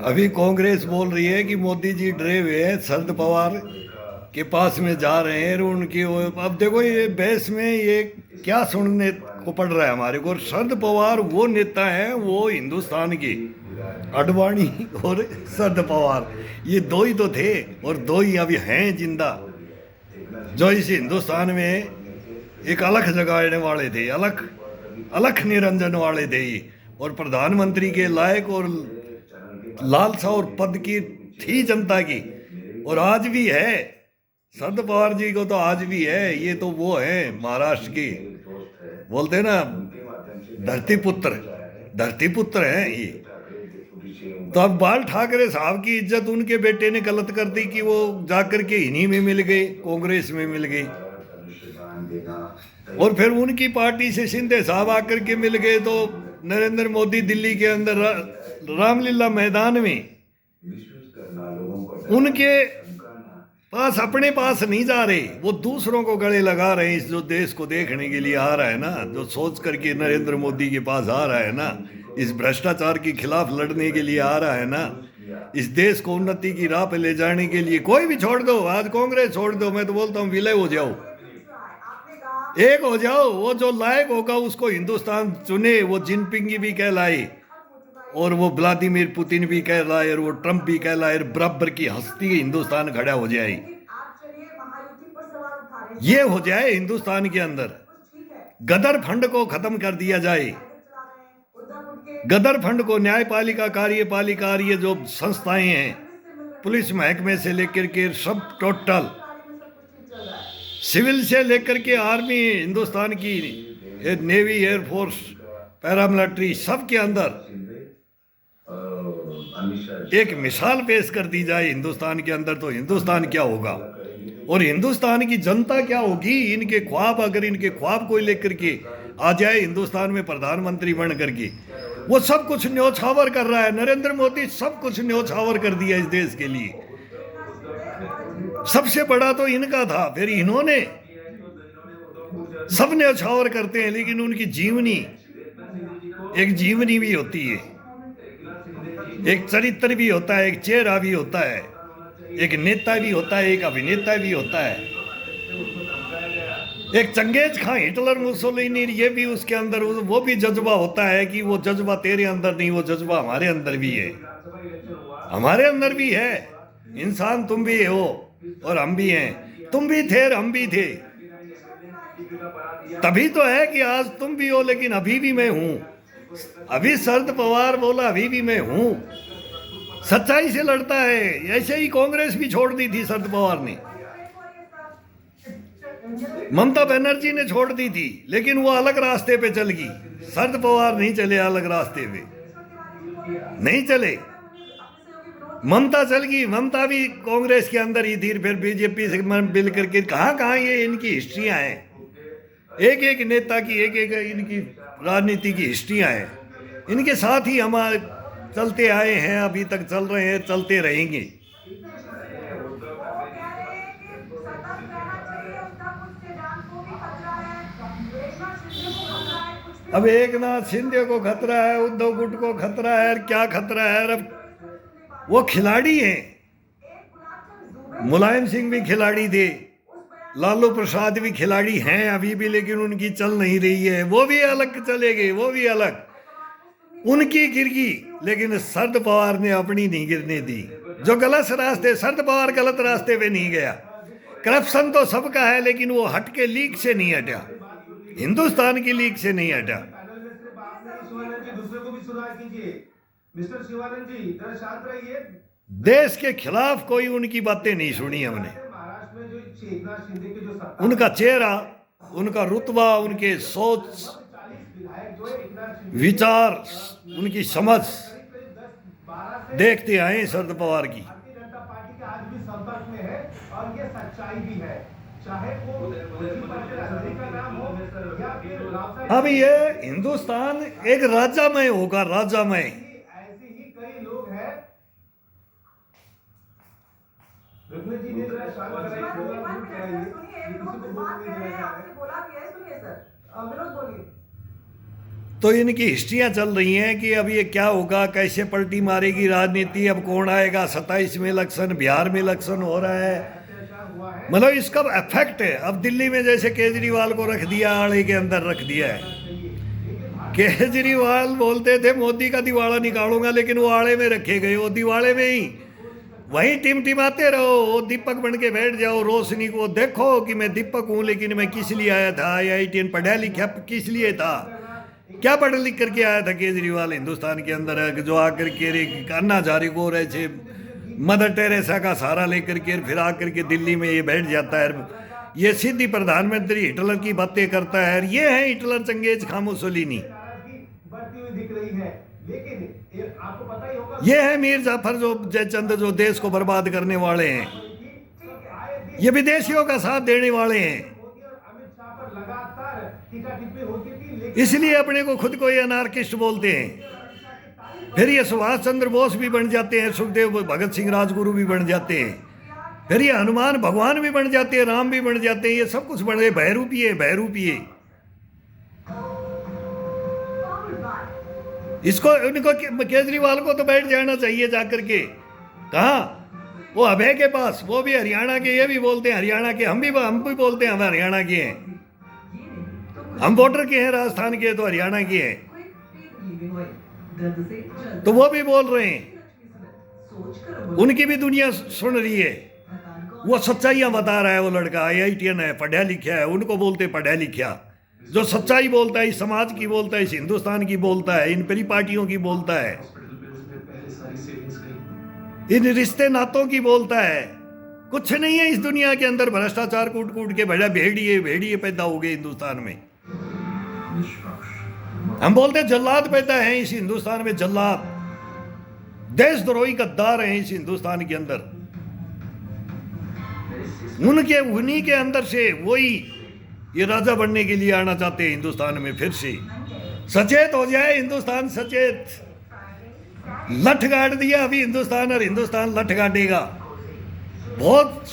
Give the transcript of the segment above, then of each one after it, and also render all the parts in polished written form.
अभी कांग्रेस बोल रही है कि मोदी जी डरे हुए हैं, शरद पवार के पास में जा रहे हैं और उनकी अब देखो ये बहस में ये क्या सुनने को पड़ रहा है हमारे को। शरद पवार वो नेता है, वो हिंदुस्तान के अडवाणी और शरद पवार ये दो ही तो थे और दो ही अभी हैं जिंदा, जो इस हिंदुस्तान में एक अलख जगाने वाले थे, अलख अलख निरंजन वाले थे ये। और प्रधानमंत्री के लायक और लालसा और पद की थी जनता की, और आज भी है। शरद पवार जी को तो आज भी है। ये तो वो है महाराष्ट्र की, बोलते हैं ना, धरती पुत्र, धरती पुत्र हैं ये। तो अब बाल ठाकरे साहब की इज्जत उनके बेटे ने गलत कर दी कि वो जाकर के इन्हीं में मिल गए, कांग्रेस में मिल गई। और फिर उनकी पार्टी से शिंदे साहब आकर के मिल गए, तो नरेंद्र मोदी दिल्ली के अंदर रामलीला मैदान में उनके पास, अपने पास नहीं जा रहे, वो दूसरों को गले लगा रहे हैं। इस जो देश को देखने के लिए आ रहा है ना, जो सोच करके नरेंद्र मोदी के पास आ रहा है ना, इस भ्रष्टाचार के खिलाफ लड़ने के लिए आ रहा है ना, इस देश को उन्नति की राह पे ले जाने के लिए। कोई भी छोड़ दो, आज कांग्रेस छोड़ दो, मैं तो बोलता हूँ विलय हो जाओ, एक हो जाओ। वो जो लायक होगा उसको हिंदुस्तान चुने। वो जिनपिंग भी कहलाए और वो व्लादिमीर पुतिन भी कहलाए और वो ट्रंप भी कहलाए, बराबर की हस्ती हिंदुस्तान खड़ा हो जाए। ये हो जाए हिंदुस्तान के अंदर। गदर फंड को खत्म कर दिया जाए। गदर फंड को, न्यायपालिका, कार्यपालिका, ये जो संस्थाएं हैं, पुलिस महकमे से लेकर के सब टोटल, सिविल से लेकर के आर्मी, हिंदुस्तान की नेवी, एयरफोर्स, पैरामिलिट्री, सब के अंदर एक मिसाल पेश कर दी जाए हिंदुस्तान के अंदर, तो हिंदुस्तान क्या होगा और हिंदुस्तान की जनता क्या होगी। इनके ख्वाब, अगर इनके ख्वाब को लेकर के आ जाए हिंदुस्तान में प्रधानमंत्री बन करके, वो सब कुछ न्योछावर कर रहा है नरेंद्र मोदी, सब कुछ न्योछावर कर दिया इस देश के लिए। सबसे बड़ा तो इनका था, फिर इन्होंने, सब न्योछावर करते हैं, लेकिन उनकी जीवनी, एक जीवनी भी होती है, एक चरित्र भी होता है, एक चेहरा भी होता है, एक नेता भी होता है, एक अभिनेता भी होता है। एक चंगेज खां, हिटलर, मुसोलिनी, ये भी उसके अंदर वो भी जज्बा होता है कि वो जज्बा तेरे अंदर नहीं, वो जज्बा हमारे अंदर भी है, हमारे अंदर भी है। इंसान तुम भी हो और हम भी हैं, तुम भी थे और हम भी थे। तभी तो है कि आज तुम भी हो, लेकिन अभी भी मैं हूं। अभी शरद पवार बोला अभी भी मैं हूं, सच्चाई से लड़ता है। ऐसे ही कांग्रेस भी छोड़ दी थी शरद पवार ने, ममता बनर्जी ने छोड़ दी थी, लेकिन वो अलग रास्ते पे चल गई। शरद पवार नहीं चले अलग रास्ते पे, नहीं चले। ममता चल गई, ममता भी कांग्रेस के अंदर ही थी, फिर बीजेपी से मिल करके कहां कहां ये इनकी हिस्ट्रियां हैं, एक एक नेता की एक एक इनकी राजनीति की हिस्ट्रियां हैं। इनके साथ ही हम चलते आए हैं, अभी तक चल रहे हैं, चलते रहेंगे। अब एक नाथ शिंदे को खतरा है, उद्धव गुट को खतरा है, क्या खतरा है। अब वो खिलाड़ी हैं, मुलायम सिंह भी खिलाड़ी थे, लालू प्रसाद भी खिलाड़ी हैं अभी भी, लेकिन उनकी चल नहीं रही है। वो भी अलग चले गए, वो भी अलग, उनकी गिर गई, लेकिन शरद पवार ने अपनी नहीं गिरने दी। जो गलत रास्ते, शरद पवार गलत रास्ते पे नहीं गया। करप्शन तो सबका है, लेकिन वो हट के लीक से नहीं हटा, हिंदुस्तान की लीक से नहीं हटा। मिस्टर शिवानंद जी जरा शांत रहिए। देश के खिलाफ कोई उनकी बातें नहीं सुनी हमने। महाराष्ट्र में जो एकनाथ शिंदे के जो उनका चेहरा, उनका रुतबा, उनके सोच विचार, उनकी समझ देखते आए शरद पवार की। भारतीय जनता पार्टी के आज भी संपर्क में है और ये सच्चाई भी है, चाहे वो का नाम हो या। अब ये हिंदुस्तान एक राजामय होगा, राजामय। जी ने जरा शांत कराइए। तो इनकी हिस्ट्रियां चल रही हैं कि अब ये क्या होगा, कैसे पलटी मारेगी राजनीति, अब कौन आएगा, 27 में इलेक्शन, बिहार में इलेक्शन हो रहा है, मतलब इसका इफेक्ट है। अब दिल्ली में जैसे केजरीवाल को रख दिया, आड़े के अंदर रख दिया है। केजरीवाल बोलते थे मोदी का दिवाला निकालूंगा, लेकिन वो आड़े में रखे गए, वो दिवाले में ही वहीं टिमटिमाते रहो, दीपक बन के बैठ जाओ, रोशनी को देखो कि मैं दीपक हूँ, लेकिन मैं किस लिए आया था, IITN पढ़ा लिखा किस लिए था, क्या पढ़ लिख करके आया था केजरीवाल हिंदुस्तान के अंदर, जो आकर के अन्ना हजारे को रहे मदर टेरेसा का सहारा लेकर के फिर आकर के दिल्ली में ये बैठ जाता है, ये सीधी प्रधानमंत्री हिटलर की बातें करता है। ये है हिटलर, चंगेज खां, मुसोलिनी, ये है मीर जाफर जो जयचंद, जो देश को बर्बाद करने वाले हैं, ये विदेशियों का साथ देने वाले हैं, इसलिए अपने को खुद को ये अनार्किस्ट बोलते हैं। फिर ये सुभाष चंद्र बोस भी बन जाते हैं, सुखदेव भगत सिंह राजगुरु भी बन जाते हैं, फिर ये हनुमान भगवान भी बन जाते हैं, राम भी बन जाते हैं, ये सब कुछ बन गए, बहरूपिये बहरूपिये। इसको इनको केजरीवाल को तो बैठ जाना चाहिए जाकर के, कहाँ, वो अभय के पास, वो भी हरियाणा के, ये भी बोलते हैं हरियाणा के, हम भी बोलते हैं हम हरियाणा के हैं, हम वोटर के हैं, राजस्थान के तो हरियाणा के हैं, तो वो भी बोल रहे हैं, उनकी भी दुनिया सुन रही है। वो सच्चाइयां बता रहा है, वो लड़का IITN है, पढ़ा लिखा है, उनको बोलते पढ़ा लिखा, जो सच्चाई बोलता है, इस समाज की बोलता है, इस हिंदुस्तान की बोलता है, इन परिपाटियों की बोलता है, इन रिश्ते नातों की बोलता है। कुछ नहीं है इस दुनिया के अंदर, भ्रष्टाचार कूट कूट के बड़ा भेड़िए पैदा हो गए हिंदुस्तान में। हम बोलते जल्लाद पैदा है इस हिंदुस्तान में, जल्लाद, देशद्रोही गद्दार हैं इस हिंदुस्तान के अंदर, उन्हीं के अंदर से वही ये राजा बनने के लिए आना चाहते हैं हिंदुस्तान में। फिर से सचेत हो जाए हिंदुस्तान, सचेत, लठ गाड़ दिया अभी हिंदुस्तान, और हिंदुस्तान लठ गाड़ेगा। बहुत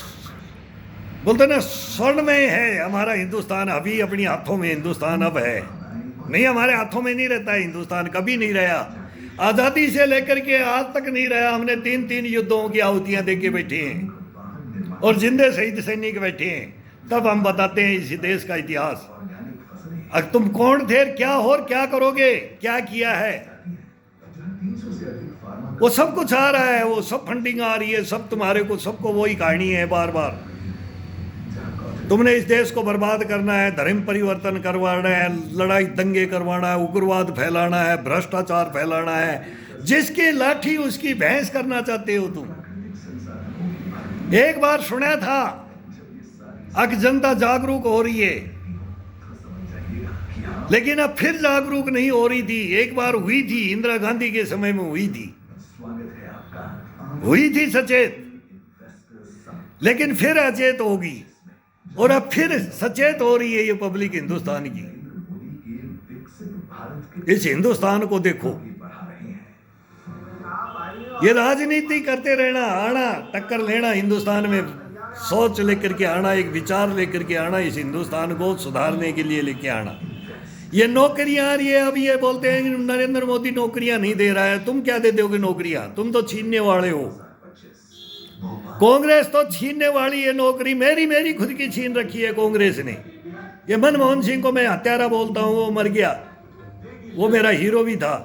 बोलते ना स्वर्ण में है हमारा हिंदुस्तान, अभी अपने हाथों में हिंदुस्तान अब है, नहीं हमारे हाथों में नहीं रहता हिंदुस्तान, कभी नहीं रहा, आज़ादी से लेकर के आज तक नहीं रहा। हमने 3 युद्धों की आहुतियां दे के बैठे हैं और जिंदे शहीद सैनिक बैठे हैं, तब हम बताते हैं इस देश का इतिहास। अब तुम कौन थे, क्या हो और क्या करोगे, क्या किया है, वो सब कुछ आ रहा है, वो सब फंडिंग आ रही है, सब तुम्हारे को, सबको वही कहानी है बार बार। तुमने इस देश को बर्बाद करना है, धर्म परिवर्तन करवाना है, लड़ाई दंगे करवाना है, उग्रवाद फैलाना है, भ्रष्टाचार फैलाना है, जिसकी लाठी उसकी भैंस करना चाहते हो तुम। एक बार सुना था, अब जनता जागरूक हो रही है, लेकिन अब फिर जागरूक नहीं हो रही थी। एक बार हुई थी, इंदिरा गांधी के समय में हुई थी सचेत, लेकिन फिर अचेत होगी, और अब फिर सचेत हो रही है ये पब्लिक हिंदुस्तान की। इस हिंदुस्तान को देखो, ये राजनीति करते रहना, आना टक्कर लेना हिंदुस्तान में, सोच लेकर के आना, एक विचार लेकर के आना, इस हिंदुस्तान को सुधारने के लिए लेके आना। ये नौकरियां आ रही है, अब ये बोलते हैं नरेंद्र मोदी नौकरियां नहीं दे रहा है, तुम क्या दे दोगे नौकरियां, तुम तो छीनने वाले हो। कांग्रेस तो छीनने वाली है नौकरी, मेरी खुद की छीन रखी है कांग्रेस ने। ये मनमोहन सिंह को मैं हत्यारा बोलता हूँ, वो मर गया, वो मेरा हीरो भी था।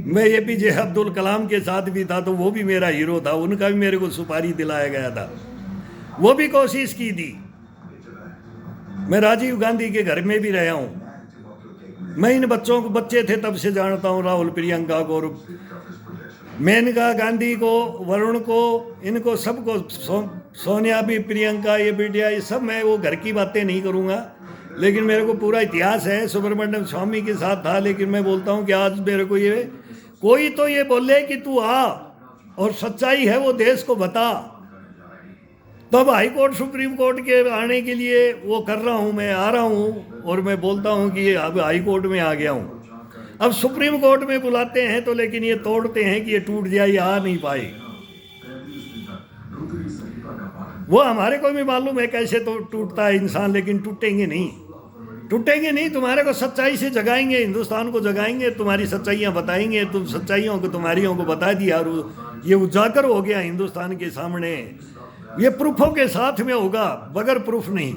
मैं APJ अब्दुल कलाम के साथ भी था, तो वो भी मेरा हीरो था, उनका भी मेरे को सुपारी दिलाया गया था, वो भी कोशिश की थी। मैं राजीव गांधी के घर में भी रहा हूँ, मैं इन बच्चों को, बच्चे थे तब से जानता हूँ, राहुल, प्रियंका को, मेनका गांधी को, वरुण को, इनको सबको, सोनिया भी, प्रियंका, ये बिटिया, ये सब, मैं वो घर की बातें नहीं करूँगा, लेकिन मेरे को पूरा इतिहास है। सुब्रमण्यम स्वामी के साथ था, लेकिन मैं बोलता हूँ कि आज मेरे को ये कोई तो ये बोले कि तू आ और सच्चाई है वो देश को बता, तब हाई कोर्ट सुप्रीम कोर्ट के आने के लिए वो कर रहा हूँ, मैं आ रहा हूँ, और मैं बोलता हूँ कि अब हाई कोर्ट में आ गया हूँ। अब सुप्रीम कोर्ट में बुलाते हैं तो, लेकिन ये तोड़ते हैं कि ये टूट जाए, ये आ नहीं पाए। वो हमारे को भी मालूम है कैसे तो टूटता है इंसान, लेकिन टूटेंगे नहीं, टूटेंगे नहीं, तुम्हारे को सच्चाई से जगाएंगे, हिंदुस्तान को जगाएंगे, तुम्हारी सच्चाइयां बताएंगे, तुम सच्चाइयों को तुम्हारियों को बता दिया और ये उजागर हो गया हिंदुस्तान के सामने। ये प्रूफों के साथ में होगा, बगैर प्रूफ नहीं,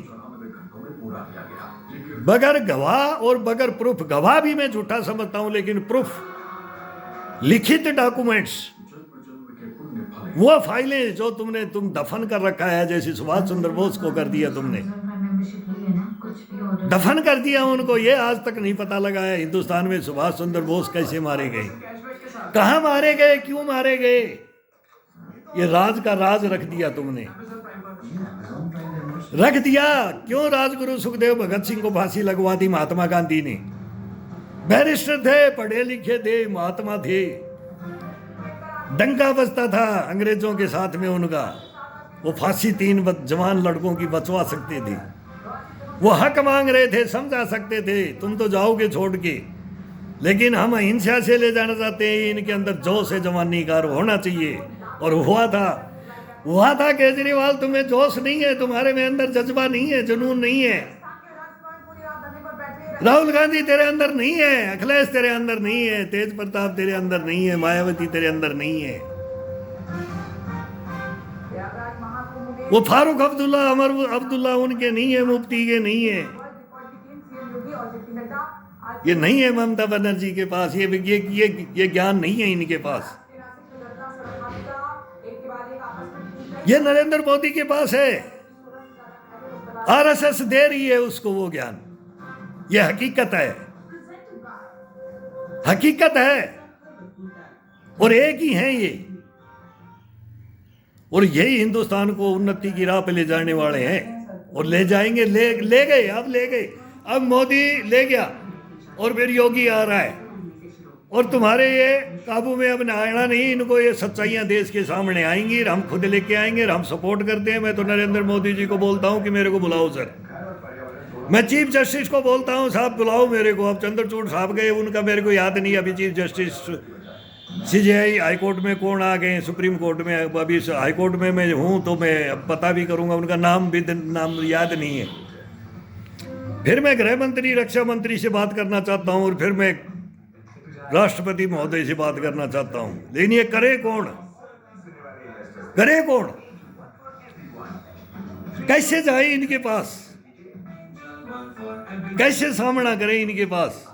बगैर गवाह और बगैर प्रूफ। गवाह भी मैं झूठा समझता हूं, लेकिन प्रूफ, लिखित डॉक्यूमेंट्स, वो फाइलें जो तुम दफन कर रखा है, जैसे सुभाष चंद्र बोस को कर दिया तुमने, दफन कर दिया उनको। ये आज तक नहीं पता लगा है हिंदुस्तान में सुभाष चंद्र बोस कैसे मारे गए, कहां मारे गए, क्यों मारे गए। ये राज का राज रख दिया तुमने, रख दिया। क्यों राजगुरु सुखदेव भगत सिंह को फांसी लगवा दी महात्मा गांधी ने? बैरिस्टर थे, पढ़े लिखे थे, महात्मा थे, डंका बजता था अंग्रेजों के साथ में उनका। वो फांसी 3 जवान लड़कों की बचवा सकते थे, वो हक मांग रहे थे, समझा सकते थे। तुम तो जाओगे छोड़ के, लेकिन हम अहिंसा से ले जाना चाहते हैं। इनके अंदर जोश है, जवानी का होना चाहिए, और हुआ था। केजरीवाल, तुम्हें जोश नहीं है, तुम्हारे में अंदर जज्बा नहीं है, जुनून नहीं है। राहुल गांधी तेरे अंदर नहीं है, अखिलेश तेरे अंदर नहीं है, तेज प्रताप तेरे अंदर नहीं है, मायावती तेरे अंदर नहीं है, वो फारूक अब्दुल्ला, अमर अब्दुल्ला उनके नहीं है, मुफ्ती के नहीं है, ये नहीं है ममता बनर्जी के पास, ये ज्ञान नहीं है इनके पास। ये नरेंद्र मोदी के पास है, आरएसएस दे रही है उसको वो ज्ञान। ये हकीकत है, हकीकत है, और एक ही है ये, और यही हिंदुस्तान को उन्नति की राह पे ले जाने वाले हैं, और ले जाएंगे। ले गए, अब ले गए, अब मोदी ले गया, और फिर योगी आ रहा है, और तुम्हारे ये काबू में अब आना नहीं। इनको ये सच्चाइयां देश के सामने आएंगी, हम खुद लेके आएंगे, हम सपोर्ट करते हैं। मैं तो नरेंद्र मोदी जी को बोलता हूं कि मेरे को बुलाओ सर, मैं चीफ जस्टिस को बोलता हूं साहब बुलाओ मेरे को। अब चंद्रचूड़ साहब गए, उनका मेरे को याद नहीं अभी chief justice CJI high court में कौन आ गए, सुप्रीम कोर्ट में। अभी हाई कोर्ट में मैं हूं तो मैं अब पता भी करूंगा, उनका नाम याद नहीं है। फिर मैं गृह मंत्री, रक्षा मंत्री से बात करना चाहता हूं, और फिर मैं राष्ट्रपति महोदय से बात करना चाहता हूं। लेकिन ये करे कौन, करे कौन, कैसे जाए इनके पास, कैसे सामना करें इनके पास।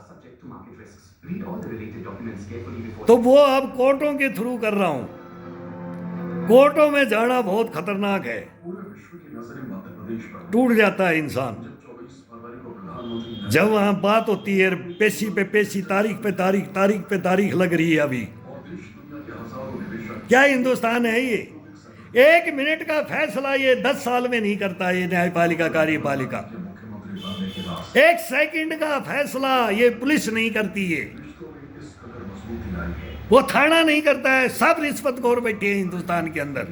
तो वो अब कोर्टों के थ्रू कर रहा हूं। कोर्टों में जाना बहुत खतरनाक है, टूट जाता है इंसान जब वहां बात होती है। पेशी पे पेशी, तारीख पे तारीख, तारीख पे तारीख लग रही है। अभी क्या हिंदुस्तान है ये? 1 मिनट का फैसला ये 10 साल में नहीं करता ये न्यायपालिका, कार्यपालिका। 1 सेकंड का फैसला ये पुलिस नहीं करती है, वो थाना नहीं करता है। सब रिश्वतखोर बैठे हैं हिंदुस्तान के अंदर।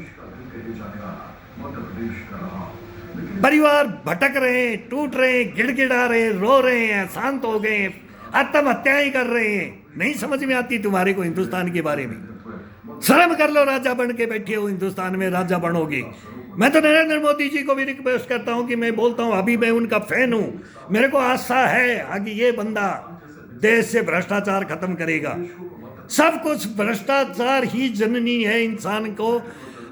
परिवार भटक रहे हैं, टूट रहे हैं, गिड़गिड़ा रहे हैं, रो रहे हैं, शांत हो गए, आत्महत्याएं कर रहे हैं। नहीं समझ में आती तुम्हारे को हिंदुस्तान के बारे में? शर्म कर लो, राजा बन के बैठे हो हिंदुस्तान में, राजा बनोगे। मैं तो नरेंद्र मोदी जी को भी रिक्वेस्ट करता हूं कि मैं बोलता हूं, अभी मैं उनका फैन हूं, मेरे को आशा है आगे ये बंदा देश से भ्रष्टाचार खत्म करेगा। सब कुछ भ्रष्टाचार ही जननी है, इंसान को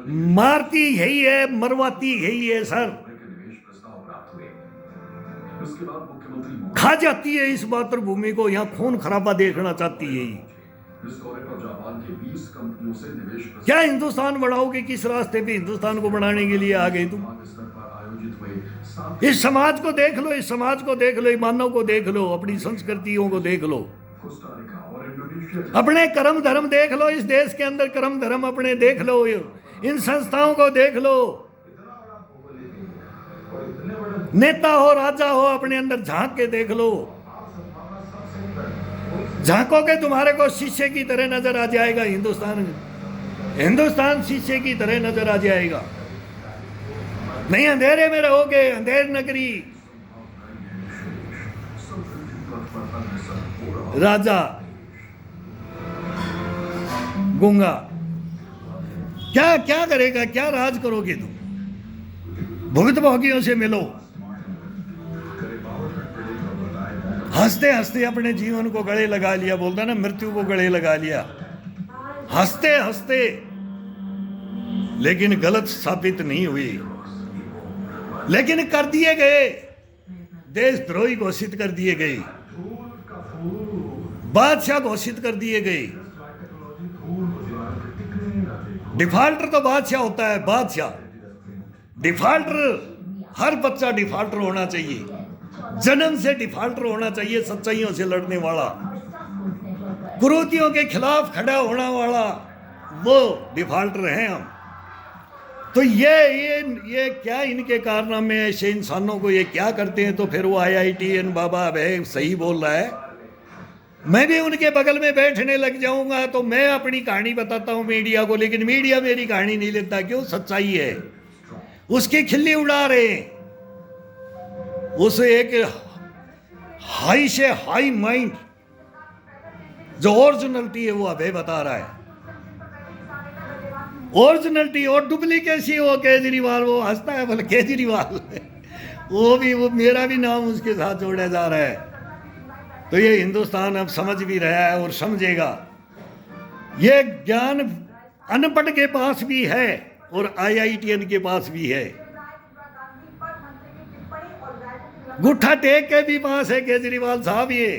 मारती यही है, मरवाती यही है सर, खा जाती है इस मातृभूमि को। यहाँ खून खराबा देखना चाहती है ये। क्या हिंदुस्तान बढ़ाओगे? किस रास्ते पे हिंदुस्तान को बढ़ाने के लिए आ गए तुम? इस समाज को देख लो, इस समाज को देख लो, ईमानों को देख लो, अपनी संस्कृतियों को देख लो, अपने कर्म धर्म देख लो। इस देश के अंदर कर्म धर्म अपने देख लो, इन संस्थाओं को देख लो। नेता हो, राजा हो, अपने अंदर झांक के देख लो। झांकोगे तुम्हारे को शीशे की तरह नजर आ जाएगा हिंदुस्तान। हिंदुस्तान शीशे की तरह नजर आ जाएगा। नहीं अंधेरे में रहोगे, अंधेर नगरी। राजा गूंगा क्या क्या करेगा? क्या राज करोगे तुम? भुगतभोगियों से मिलो। हंसते हंसते अपने जीवन को गले लगा लिया, बोलता ना मृत्यु को गले लगा लिया, हंसते हंसते, लेकिन गलत साबित नहीं हुई, लेकिन कर दिए गए, देशद्रोही घोषित कर दिए गए, बादशाह घोषित कर दिए गए। डिफाल्टर तो बादशाह होता है, बादशाह। डिफाल्टर, हर बच्चा डिफाल्टर होना चाहिए, जन्म से डिफाल्टर होना चाहिए, सच्चाइयों से लड़ने वाला, कुरीतियों के खिलाफ खड़ा होने वाला, वो डिफाल्टर हैं हम। तो ये क्या इनके कारनामे ऐसे इंसानों को ये क्या करते हैं? तो फिर वो IITN बाबा भाई सही बोल रहा है, मैं भी उनके बगल में बैठने लग जाऊंगा तो मैं अपनी कहानी बताता हूं मीडिया को, लेकिन मीडिया मेरी कहानी नहीं लेता। क्यों? सच्चाई है, उसकी खिल्ली उड़ा रहे हैं। उस एक हाई से हाई माइंड जो ओरिजिनलिटी है वो अभय बता रहा है, ओरिजिनलिटी। और डुप्लीकेसी वो केजरीवाल, वो हंसता है बोले केजरीवाल वो मेरा भी नाम उसके साथ जोड़ा जा रहा है। तो ये हिंदुस्तान अब समझ भी रहा है और समझेगा। ये ज्ञान अनपढ़ के पास भी है और IITN के पास भी है, गुट्ठा टेक के भी पास है केजरीवाल साहब। ये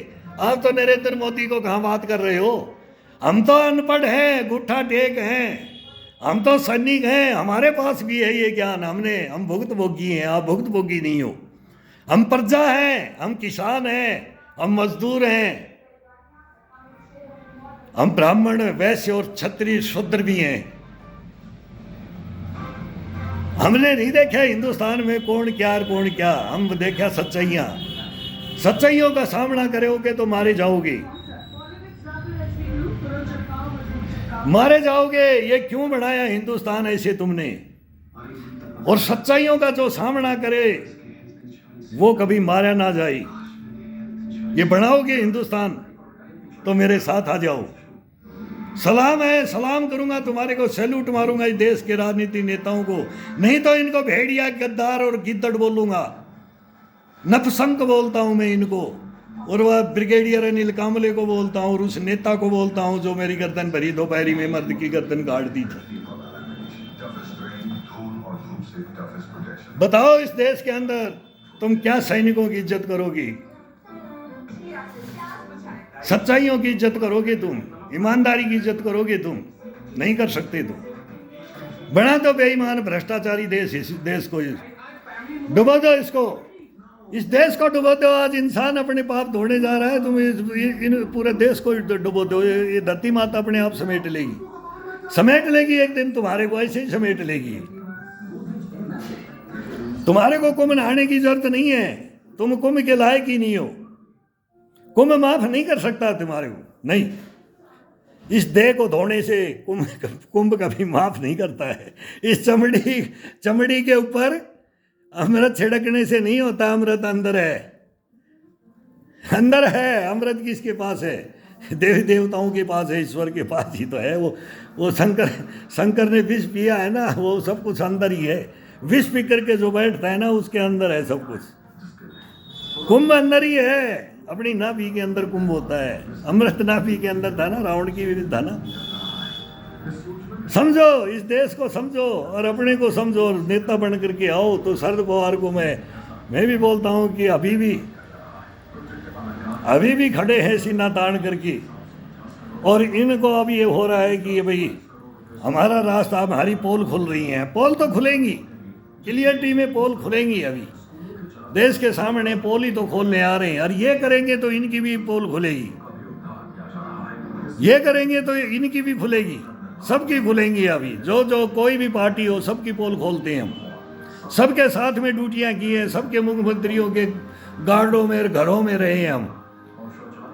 आप तो नरेंद्र मोदी को कहाँ बात कर रहे हो? हम तो अनपढ़ हैं, गुट्ठा टेक हैं, हम तो सैनिक हैं, हमारे पास भी है ये ज्ञान। हम भुक्तभोगी हैं, आप भुक्तभोगी नहीं हो। हम प्रजा हैं, हम किसान हैं, हम मजदूर हैं, हम ब्राह्मण, वैश्य और क्षत्रिय शूद्र भी हैं। हमने नहीं देखा हिंदुस्तान में कौन क्या और कौन क्या, हम देखा सच्चाइयां। सच्चाइयों का सामना करोगे तो मारे जाओगे, मारे जाओगे। ये क्यों बनाया हिंदुस्तान ऐसे तुमने? और सच्चाइयों का जो सामना करे वो कभी मारा ना जाए। ये बनाओगे हिंदुस्तान तो मेरे साथ आ जाओ। सलाम है, सलाम करूंगा तुम्हारे को, सैल्यूट मारूंगा इस देश के राजनीति नेताओं को। नहीं तो इनको भेड़िया, गद्दार और गिद्दड़ बोलूंगा, नपुंसक बोलता हूं मैं इनको। और वह ब्रिगेडियर अनिल कामले को बोलता हूं और उस नेता को बोलता हूं जो मेरी गर्दन भरी दोपहरी में मर्द की गर्दन काट दी थी। बताओ इस देश के अंदर तुम क्या सैनिकों की इज्जत करोगी? सच्चाइयों की इज्जत करोगे तुम? ईमानदारी की इज्जत करोगे तुम? नहीं कर सकते तुम। बना तो बेईमान भ्रष्टाचारी देश, इस देश को डुबो दो, इसको, इस देश को डुबो दो। आज इंसान अपने पाप धोने जा रहा है, तुम इन पूरे देश को डुबो दो। ये धरती माता अपने आप समेट लेगी, समेट लेगी एक दिन, तुम्हारे को ऐसे ही समेट लेगी। तुम्हारे को कुंभ नहाने की जरूरत नहीं है, तुम कुंभ के लायक ही नहीं हो। कुंभ माफ नहीं कर सकता तुम्हारे को, नहीं। इस देह को धोने से कुंभ कभी माफ नहीं करता है। इस चमड़ी के ऊपर अमृत छिड़कने से नहीं होता, अमृत अंदर है, अंदर है। अमृत किसके पास है? देवी देवताओं के पास है, ईश्वर के पास ही तो है। वो शंकर ने विष पिया है ना, वो सब कुछ अंदर ही है। विष पी करके जो बैठता है ना, उसके अंदर है सब कुछ। कुंभ अंदर ही है, अपनी नाभि के अंदर कुंभ होता है। अमृत नाभि के अंदर था ना, रावण की विरुद्ध था ना। समझो, इस देश को समझो और अपने को समझो और नेता बन करके आओ। तो शरद पवार को मैं भी बोलता हूं कि अभी भी खड़े हैं सीना तान करके। और इनको अब ये हो रहा है कि भाई हमारा रास्ता, हमारी पोल खुल रही हैं। पोल तो खुलेंगी, क्लियरिटी में पोल खुलेंगी। अभी देश के सामने पोल ही तो खोलने आ रहे हैं, और ये करेंगे तो इनकी भी पोल खुलेगी, ये करेंगे तो इनकी भी खुलेगी, सबकी खुलेंगी। अभी जो कोई भी पार्टी हो, सबकी पोल खोलते हैं हम। सबके साथ में ड्यूटियां की हैं, सबके मुख्यमंत्रियों के गार्डों में, घरों में रहे हैं हम।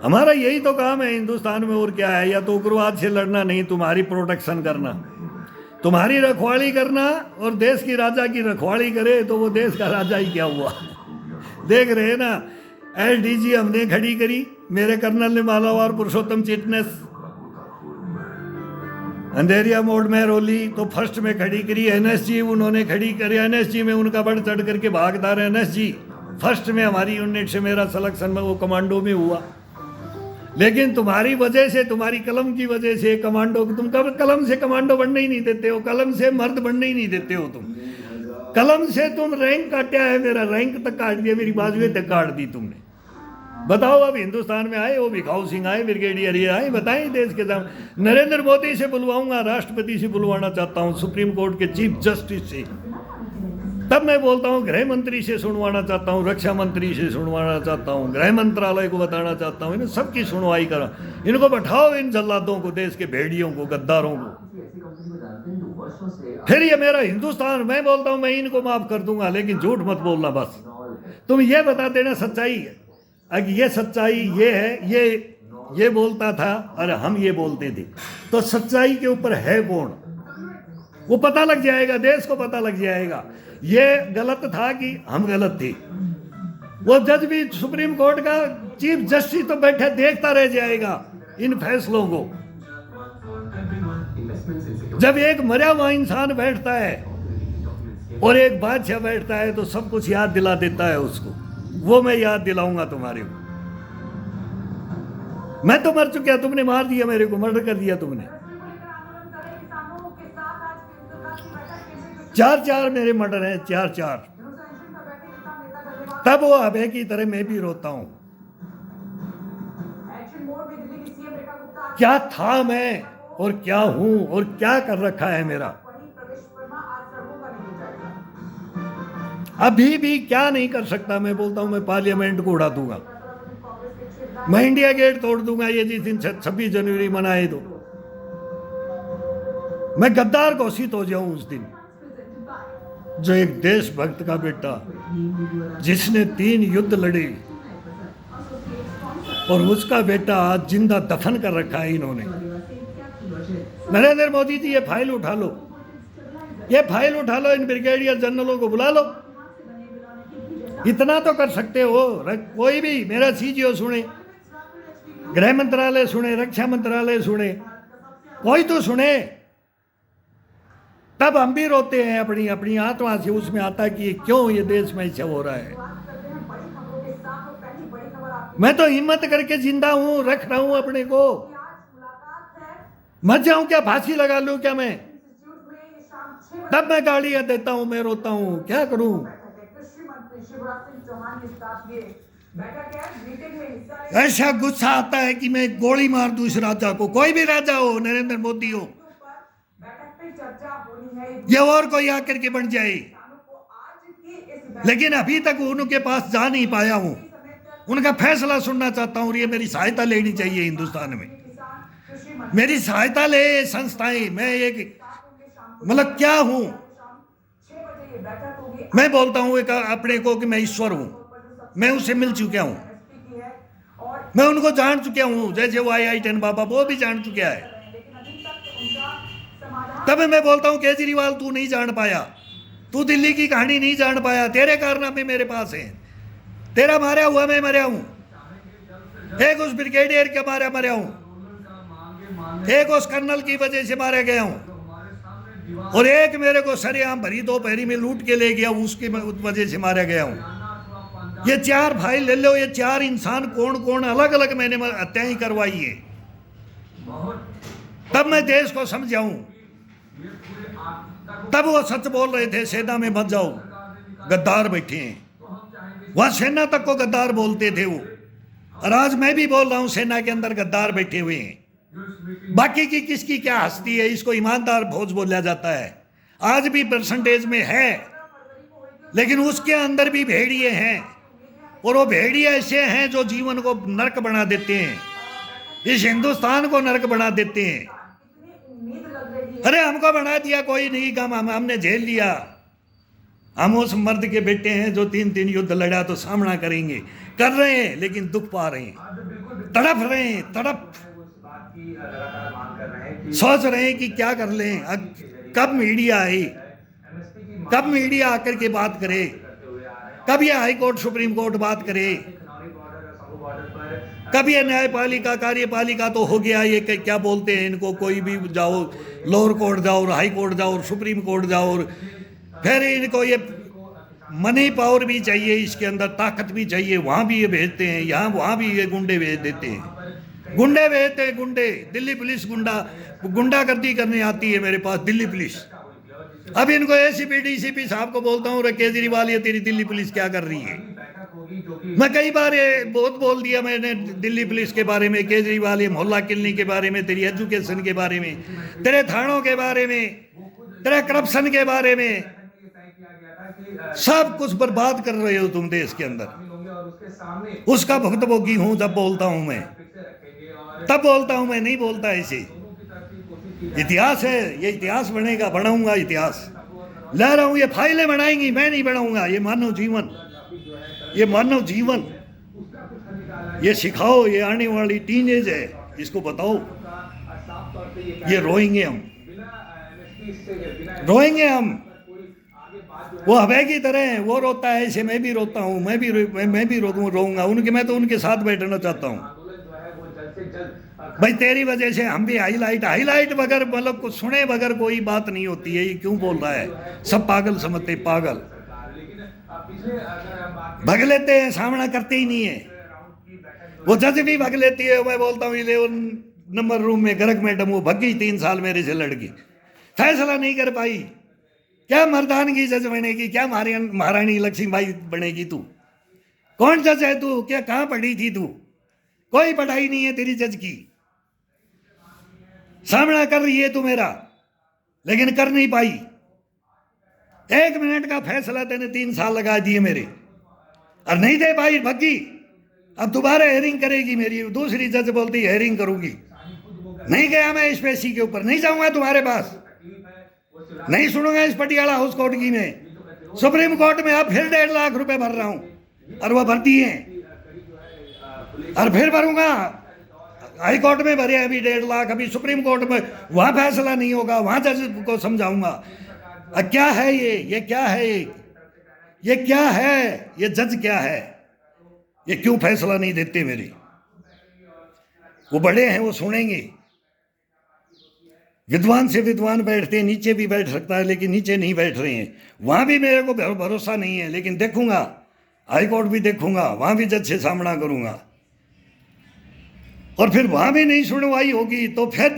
हमारा यही तो काम है हिंदुस्तान में, और क्या है? या तो उग्रवाद से लड़ना, नहीं तुम्हारी प्रोटेक्शन करना, तुम्हारी रखवाली करना। और देश की राजा की रखवाली करे तो वो देश का राजा ही क्या हुआ? देख रहे हैं ना, SDG हमने खड़ी करी, मेरे कर्नल ने मालावार पुरुषोत्तम चिटनेस अंधेरिया मोड़ में रोली तो फर्स्ट में खड़ी करी। NSG उन्होंने खड़ी करी, NSG में उनका बढ़ चढ़ करके भागदार NSG फर्स्ट में हमारी यूनिट से मेरा सिलेक्शन में वो कमांडो में हुआ, लेकिन तुम्हारी वजह से, तुम्हारी कलम की वजह से कमांडो, तुम कलम से कमांडो बनने ही नहीं देते हो, कलम से मर्द बनने ही नहीं देते हो तुम। कलम से तुम रैंक काटा है, मेरा रैंक तक काट दिया, मेरी बाजुएं तक काट दी तुमने। बताओ, अब हिंदुस्तान में आए, वो भिखाऊ सिंह आए, ब्रिगेडियर ये आए, बताएं देश के सामने। नरेंद्र मोदी से बुलवाऊंगा, राष्ट्रपति से बुलवाना चाहता हूँ, सुप्रीम कोर्ट के चीफ जस्टिस से। तब मैं बोलता हूँ गृह मंत्री से सुनवाना चाहता हूँ, रक्षा मंत्री से सुनवाना चाहता हूँ, गृह मंत्रालय को बताना चाहता हूँ, इन्हें सबकी सुनवाई करा। इनको बैठाओ, इन जल्लादों को, देश के भेड़ियों को, गद्दारों को। फिर ये मेरा हिंदुस्तान, मैं बोलता हूँ मैं इनको माफ कर दूंगा, लेकिन झूठ मत बोलना। बस तुम ये बता देना सच्चाई है। अगर ये सच्चाई ये है, ये बोलता था और हम ये बोलते थे, तो सच्चाई के ऊपर है कौन, वो पता लग जाएगा, देश को पता लग जाएगा। ये गलत था कि हम गलत थे। वो जज भी, सुप्रीम कोर्ट का चीफ जस्टिस तो बैठे देखता रह जाएगा इन फैसलों को। जब एक मरा हुआ इंसान बैठता है और एक बादशाह बैठता है, तो सब कुछ याद दिला देता है उसको। वो मैं याद दिलाऊंगा तुम्हारे को। मैं तो मर चुका, तुमने मार दिया मेरे को, मर्डर कर दिया तुमने। 4 मेरे मर्डर हैं, 4। तब वो अभय की तरह मैं भी रोता हूं। क्या था मैं और क्या हूं और क्या कर रखा है मेरा। अभी भी क्या नहीं कर सकता। मैं बोलता हूं मैं पार्लियामेंट को उड़ा दूंगा, मैं इंडिया गेट तोड़ दूंगा, ये जिस दिन 26 जनवरी मनाए तो मैं गद्दार घोषित हो जाऊं उस दिन। जो एक देशभक्त का बेटा, जिसने 3 युद्ध लड़े, और उसका बेटा आज जिंदा दफन कर रखा है इन्होंने। नरेंद्र मोदी जी, ये फाइल उठा लो, ये फाइल उठा लो, इन ब्रिगेडियर जनरलों को बुला लो। इतना तो कर सकते हो, कोई भी, मेरा सीजीओ सुने, गृह मंत्रालय सुने, रक्षा मंत्रालय सुने, कोई तो सुने। तब हम भी रोते हैं अपनी अपनी आत्मा से। उसमें आता है कि क्यों ये देश में ऐसा हो रहा है। मैं तो हिम्मत करके जिंदा हूं, रख रहा हूं अपने को। मर जाऊं क्या, फांसी लगा लूं क्या मैं? तब मैं गालियां देता हूं, मैं रोता हूं, क्या करूं। ऐसा गुस्सा आता है कि मैं गोली मार दूं इस राजा को, कोई भी राजा हो, नरेंद्र मोदी हो, ये और कोई आकर के बन जाए। लेकिन अभी तक उनके पास जा नहीं पाया हूं। उनका फैसला सुनना चाहता हूं, और ये मेरी सहायता लेनी चाहिए हिंदुस्तान में। मेरी सहायता ले संस्थाएं। मैं एक मतलब क्या हूं, मैं बोलता हूं एक अपने को कि मैं ईश्वर हूं। मैं उससे मिल चुका हूं, मैं उनको जान चुका हूं, जैसे वो आई बाबा, वो भी जान चुका है। तब मैं बोलता हूं केजरीवाल, तू नहीं जान पाया, तू दिल्ली की कहानी नहीं जान पाया, तेरे कारनामे मेरे पास हैं। तेरा मारा हुआ मैं मरा हूं, एक उस ब्रिगेडियर के मारा मरा हूं, एक उस कर्नल की वजह से मारा गया हूं, और एक मेरे को सरेआम भरी दोपहरी में लूट के ले गया, उसकी वजह से मारा गया हूं। ये 4 फाइल ले लो, ये 4 इंसान कौन कौन अलग अलग मैंने हत्याएं करवाई है। तब मैं देश को समझाऊं। तब वो सच बोल रहे थे, सेना में मत जाओ, गद्दार बैठे हैं। वहां सेना तक को गद्दार बोलते थे वो, और आज मैं भी बोल रहा हूं सेना के अंदर गद्दार बैठे हुए हैं। बाकी की किसकी क्या हस्ती है, इसको ईमानदार फौज बोला जाता है, आज भी परसेंटेज में है, लेकिन उसके अंदर भी भेड़िए हैं, और वो भेड़िए ऐसे हैं जो जीवन को नरक बना देते हैं, इस हिंदुस्तान को नरक बना देते हैं। अरे हमको बना दिया कोई नहीं काम, हमने झेल लिया। हम उस मर्द के बेटे हैं जो 3 युद्ध लड़ा, तो सामना करेंगे, कर रहे हैं, लेकिन दुख पा रहे हैं, तड़प रहे हैं, तड़प सोच रहे हैं कि क्या कर लें। कब मीडिया आई, कब मीडिया आकर के बात करे, कब ये हाई कोर्ट सुप्रीम कोर्ट बात करे, कब ये न्यायपालिका कार्यपालिका तो हो गया। ये क्या बोलते हैं इनको, कोई भी जाओ, लोअर कोर्ट जाओ, हाई कोर्ट जाओ, सुप्रीम कोर्ट जाओ, फिर इनको ये मनी पावर भी चाहिए, इसके अंदर ताकत भी चाहिए। वहां भी ये भेजते हैं, यहाँ वहां भी ये गुंडे भेज देते हैं, गुंडे भेजते हैं, गुंडे। दिल्ली पुलिस गुंडागर्दी करने आती है मेरे पास, दिल्ली पुलिस। अब इनको एसीपी डीसीपी साहब को बोलता हूँ, केजरीवाल ये तेरी दिल्ली पुलिस क्या कर रही है। मैं कई बार ये बहुत बोल दिया मैंने दिल्ली पुलिस के बारे में, केजरीवाल ये मोहल्ला किलनी के बारे में, तेरी एजुकेशन के बारे में, तेरे थानों के बारे में, तेरे करप्शन के बारे में, सब कुछ बर्बाद कर रहे हो तुम देश के अंदर। उसका भुक्तभोगी हूं जब बोलता हूं मैं, तब बोलता हूं मैं, नहीं बोलता ऐसे। इतिहास है, ये इतिहास बनेगा, बनाऊंगा इतिहास। ला रहा हूं, ये फाइलें बनाएंगी, मैं नहीं बनाऊंगा। ये मानव जीवन, ये मानव जीवन, ये सिखाओ। ये आने वाली टीनेज है, इसको बताओ। ये रोएंगे हम, रोएंगे हम। वो हवे की तरह है, वो रोता है ऐसे मैं भी रोता हूँ, मैं भी रोऊंगा उनके। मैं तो उनके साथ बैठना चाहता हूँ। भाई तेरी वजह से हम भी हाईलाइट बगैर, मतलब कुछ सुने बगैर कोई बात नहीं होती है। ये क्यों बोल रहा है, सब पागल समझते, पागल भग लेते हैं, सामना करते ही नहीं है। वो जज भी भग लेती है। मैं बोलता हूँ 11 नंबर रूम में गर्ग मैडम, वो भग गई 3 साल मेरे से लड़की, फैसला नहीं कर पाई। क्या मर्दानगी जज बनेगी, क्या महारानी लक्ष्मीबाई बनेगी तू? कौन जज है तू? क्या कहां पढ़ी थी तू? कोई पढ़ाई नहीं है तेरी जज की। सामना कर रही है तू मेरा, लेकिन कर नहीं पाई। 1 मिनट का फैसला तेने 3 साल लगा दिए मेरे, और नहीं दे पाई, भगी। अब दोबारा हेयरिंग करेगी मेरी, दूसरी जज बोलती हेयरिंग करूंगी। नहीं गया मैं इस पेशी के ऊपर, नहीं जाऊंगा तुम्हारे पास, नहीं सुनूंगा इस पटियाला हाउस कोर्ट की में। सुप्रीम कोर्ट में अब फिर 1.5 लाख रुपए भर रहा हूं, और वह भरती है, और फिर भरूंगा। हाई कोर्ट में भरे अभी 1.5 लाख, अभी सुप्रीम कोर्ट में, वहां फैसला नहीं होगा, वहां जज को समझाऊंगा। क्या है ये क्या है, ये क्या है, ये जज क्या है, ये क्यों फैसला नहीं देते मेरे? वो बड़े हैं, वो सुनेंगे। विद्वान से विद्वान बैठते हैं, नीचे भी बैठ सकता है, लेकिन नीचे नहीं बैठ रहे हैं। वहां भी मेरे को भरोसा नहीं है, लेकिन देखूंगा, हाई कोर्ट भी देखूंगा, वहां भी जज से सामना करूंगा। और फिर वहां भी नहीं सुनवाई होगी तो फिर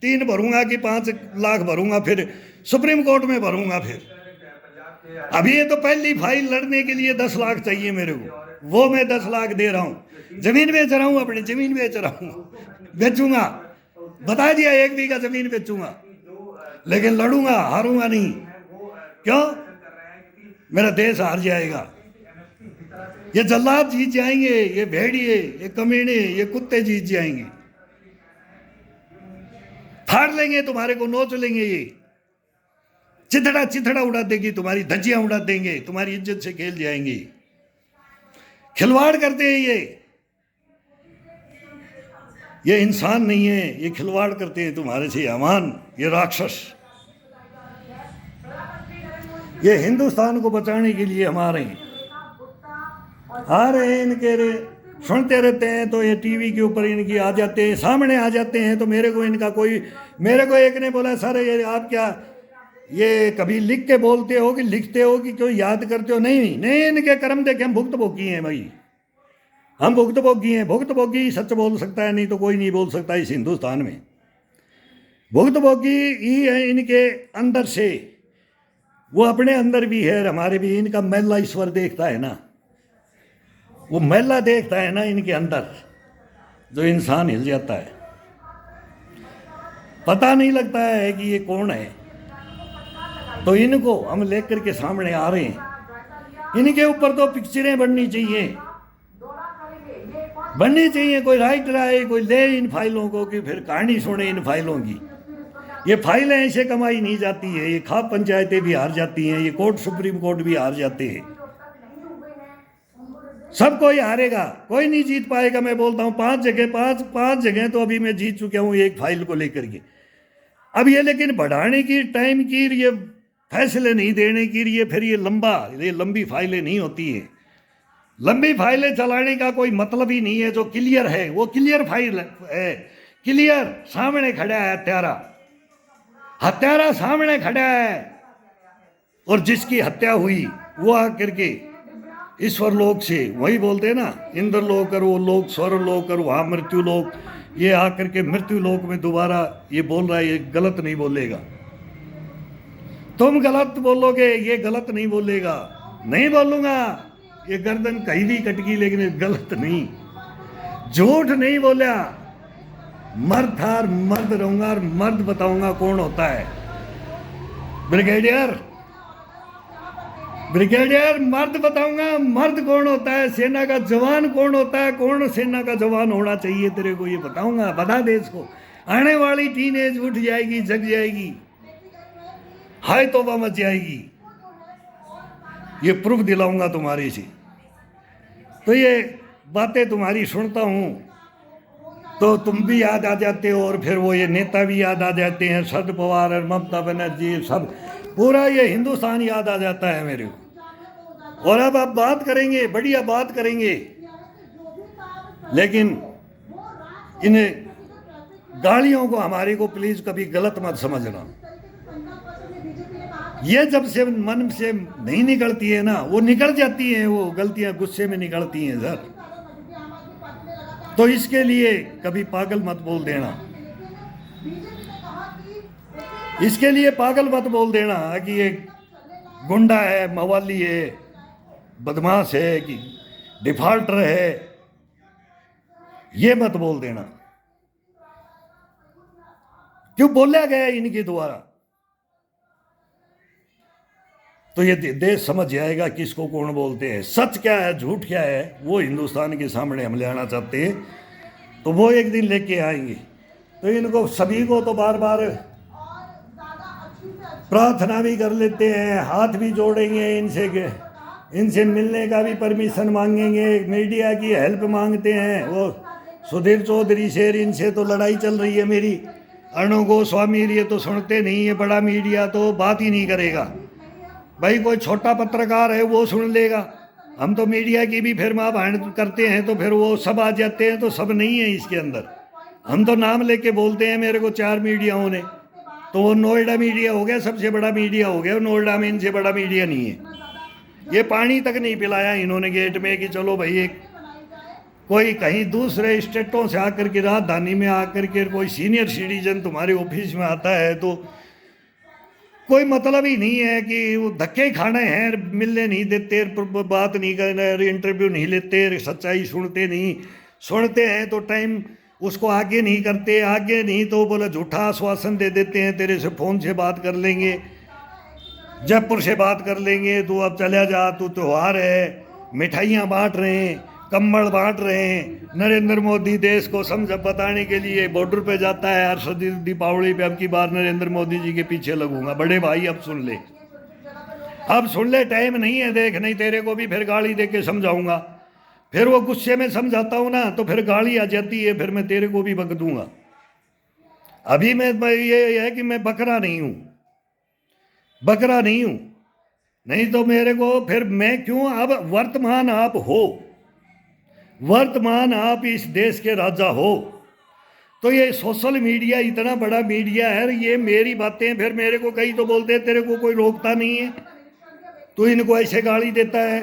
3 भरूंगा कि 5 लाख भरूंगा, फिर सुप्रीम कोर्ट में भरूंगा। फिर अभी ये तो पहली फाइल लड़ने के लिए 10 लाख चाहिए मेरे को, वो मैं 10 लाख दे रहा हूं। जमीन बेच रहा हूं, अपनी जमीन बेच रहा हूं, बेचूंगा, बता दिया 1 बीघा जमीन बेचूंगा, लेकिन लड़ूंगा, हारूंगा नहीं। क्यों? मेरा देश हार जाएगा। ये जल्लाद जीत जाएंगे, ये भेड़िए, ये कमीने, ये कुत्ते जीत जाएंगे। फाड़ लेंगे तुम्हारे को, नोच लेंगे। ये चिथड़ा उड़ा देगी, तुम्हारी धज्जियां उड़ा देंगे, तुम्हारी इज्जत से खेल जाएंगे। खिलवाड़ करते हैं ये इंसान नहीं है, ये खिलवाड़ करते हैं तुम्हारे से। अमान, ये राक्षस, ये हिंदुस्तान को बचाने के लिए हमारे आ रहे हैं। इनके सुनते रहते हैं तो ये टीवी के ऊपर इनकी आ जाते हैं, सामने आ जाते हैं। तो मेरे को इनका कोई, मेरे को एक ने बोला, सर ये आप क्या ये कभी लिख के बोलते हो कि लिखते हो कि क्यों याद करते हो? नहीं नहीं, इनके कर्म देखे हम भुक्तभोगी हैं भाई, हम भुक्तभोगी हैं। भुक्तभोगी सच बोल सकता है, नहीं तो कोई नहीं बोल सकता इस हिंदुस्तान में। भुक्तभोगी ही है इनके अंदर से, वो अपने अंदर भी है, हमारे भी। इनका मैला ईश्वर देखता है ना, वो मैला देखता है ना इनके अंदर, जो इंसान हिल जाता है। पता नहीं लगता है कि ये कौन है। तो इनको हम लेकर के सामने आ रहे हैं। इनके ऊपर तो पिक्चरें बननी चाहिए, बननी चाहिए। कोई राइटर आए, कोई ले इन फाइलों को, कि फिर कहानी सुने इन फाइलों की। ये फाइलें ऐसे कमाई नहीं जाती है। ये खाप पंचायतें भी हार जाती हैं, ये कोर्ट, सुप्रीम कोर्ट भी हार जाते हैं। सब कोई हारेगा, कोई नहीं जीत पाएगा। मैं बोलता हूँ 5 जगह तो अभी मैं जीत चुका हूँ एक फाइल को लेकर के। अब ये लेकिन बढ़ाने की, टाइम की, ये फैसले नहीं देने की, ये फिर ये लंबी फाइलें नहीं होती है। लंबी फाइलें चलाने का कोई मतलब ही नहीं है। जो क्लियर है वो क्लियर फाइल है, क्लियर सामने खड़ा है। हत्यारा सामने खड़ा है, और जिसकी हत्या हुई वो आकर के ईश्वर लोक से, वही बोलते हैं ना, इंद्र लोक और वो लोक, स्वर लोक और वहाँ मृत्यु लोक, ये आकर के मृत्यु लोक में दोबारा ये बोल रहा है, ये गलत नहीं बोलेगा। तुम गलत बोलोगे, ये गलत नहीं बोलेगा। नहीं बोलूंगा, ये गर्दन कहीं भी कटगी, लेकिन गलत नहीं, झूठ नहीं बोला। मर्द था, मर्द रहूंगा और मर्द बताऊंगा कौन होता है। ब्रिगेडियर, ब्रिगेडियर मर्द बताऊंगा, मर्द कौन होता है, सेना का जवान कौन होता है, कौन सेना का जवान होना चाहिए तेरे को, ये बताऊंगा। बता देश को, आने वाली टीनेज उठ जाएगी, जग जाएगी, हाय तौबा मच जाएगी, ये प्रूफ दिलाऊंगा तुम्हारी से। तो ये बातें तुम्हारी सुनता हूं तो तुम भी याद आ जाते हो, और फिर वो ये नेता भी याद आ जाते हैं, शरद पवार और ममता बनर्जी, सब पूरा ये हिंदुस्तान याद आ जाता है मेरे को। और अब आप बात करेंगे, बढ़िया बात करेंगे, लेकिन इन गालियों को हमारे को प्लीज कभी गलत मत समझना। ये जब से मन से नहीं निकलती है ना, वो निकल जाती हैं, वो गलतियां गुस्से में निकलती हैं सर। तो इसके लिए कभी पागल मत बोल देना, इसके लिए पागल मत बोल देना कि ये गुंडा है, मवाली है, बदमाश है, कि डिफॉल्टर है, ये मत बोल देना। क्यों बोला गया इनके द्वारा, तो ये देश समझ जाएगा किसको कौन बोलते हैं, सच क्या है, झूठ क्या है, वो हिंदुस्तान के सामने हम ले आना चाहते हैं। तो वो एक दिन लेके आएंगे। तो इनको सभी को तो बार बार प्रार्थना भी कर लेते हैं, हाथ भी जोड़ेंगे इनसे मिलने का भी परमिशन मांगेंगे, मीडिया की हेल्प मांगते हैं। वो सुधीर चौधरी शेर, इनसे तो लड़ाई चल रही है मेरी। अर्णव गोस्वामी ये तो सुनते नहीं है, बड़ा मीडिया तो बात ही नहीं करेगा। भाई कोई छोटा पत्रकार है वो सुन लेगा, हम तो मीडिया की भी फिर माँ बहन करते हैं, तो फिर वो सब आ जाते हैं। तो सब नहीं है इसके अंदर, हम तो नाम लेके बोलते हैं, मेरे को 4 मीडियाओं ने, तो वो नोएडा मीडिया हो गया, सबसे बड़ा मीडिया हो गया, नोएडा में इनसे बड़ा मीडिया नहीं है। ये पानी तक नहीं पिलाया इन्होंने गेट में कि चलो भाई एक कोई कहीं दूसरे स्टेटों से आकर के, राजधानी में आकर के कोई सीनियर सिटीजन तुम्हारे ऑफिस में आता है, तो कोई मतलब ही नहीं है कि वो धक्के खाने हैं, मिलने नहीं देते, बात नहीं करने, इंटरव्यू नहीं लेते, सच्चाई सुनते नहीं, सुनते हैं तो टाइम उसको आगे नहीं करते, आगे नहीं तो बोला झूठा आश्वासन दे देते हैं, तेरे से फ़ोन से बात कर लेंगे, जयपुर से बात कर लेंगे, तू अब चला जा, तू त्यौहार है, मिठाइयाँ बांट रहे हैं, कम्बल बांट रहे हैं। नरेंद्र मोदी देश को समझ बताने के लिए बॉर्डर पे जाता है, हर दीपावली पे अब की बार नरेंद्र मोदी जी के पीछे लगूंगा। बड़े भाई अब सुन ले, अब सुन ले, टाइम नहीं है देख, नहीं तेरे को भी फिर गाली दे के समझाऊंगा। फिर वो गुस्से में समझाता हूँ ना तो फिर गाली आ जाती है, फिर मैं तेरे को भी बक दूंगा। अभी मैं ये है कि मैं बकरा नहीं हूँ, बकरा नहीं हूँ, नहीं तो मेरे को फिर मैं क्यों। अब वर्तमान आप हो, वर्तमान आप इस देश के राजा हो, तो ये सोशल मीडिया इतना बड़ा मीडिया है, ये मेरी बातें फिर मेरे को कई तो बोलते हैं तेरे को कोई रोकता नहीं है, तो इनको ऐसे गाली देता है